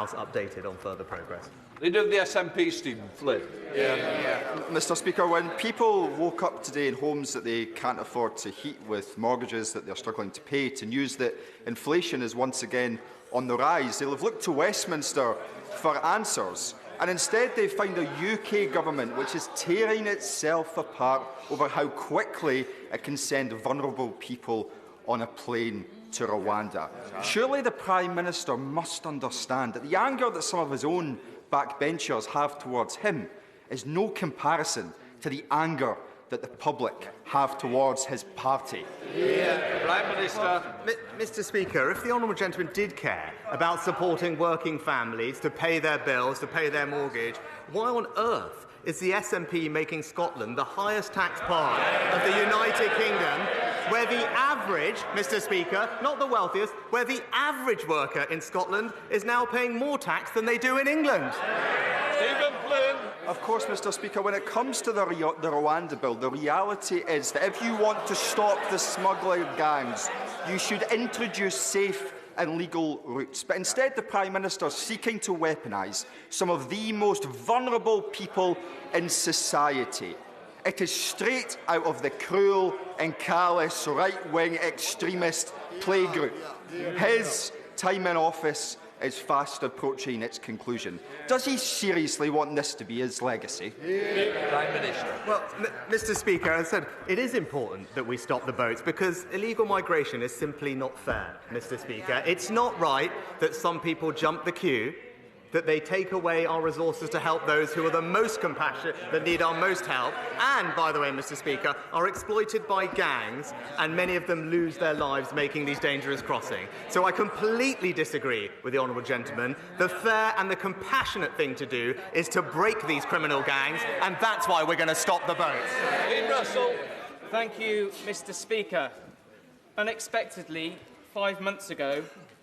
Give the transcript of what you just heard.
House updated on further progress? Leader of the SNP, Stephen Flynn. Mr. Speaker, when people woke up today in homes that they can't afford to heat with mortgages that they're struggling to pay, to news that inflation is once again on the rise, they'll have looked to Westminster for answers. And instead they find a UK government which is tearing itself apart over how quickly it can send vulnerable people on a plane to Rwanda. Surely the Prime Minister must understand that the anger that some of his own backbenchers have towards him is no comparison to the anger that the public have towards his party. Prime Minister. Mr. Speaker, if the honourable gentleman did care about supporting working families to pay their bills, to pay their mortgage, why on earth is the SNP making Scotland the highest tax part of the United Kingdom, where the average, Mr. Speaker, not the wealthiest, where the average worker in Scotland is now paying more tax than they do in England? Stephen Flynn. Of course, Mr. Speaker, when it comes to the Rwanda Bill, the reality is that if you want to stop the smuggling gangs, you should introduce safe and legal routes. But instead, the Prime Minister is seeking to weaponise some of the most vulnerable people in society. It is straight out of the cruel and callous right-wing extremist playgroup. His time in office is fast approaching its conclusion. Does he seriously want this to be his legacy? Prime Minister. Well, Mr. Speaker, as I said, it is important that we stop the boats because illegal migration is simply not fair, Mr. Speaker. It's not right that some people jump the queue, that they take away our resources to help those who are the most compassionate, that need our most help, and, by the way, Mr. Speaker, are exploited by gangs, and many of them lose their lives making these dangerous crossings. So I completely disagree with the honourable gentleman. The fair and the compassionate thing to do is to break these criminal gangs, and that's why we're going to stop the boats. Dean Russell. Thank you, Mr. Speaker. Unexpectedly, 5 months ago,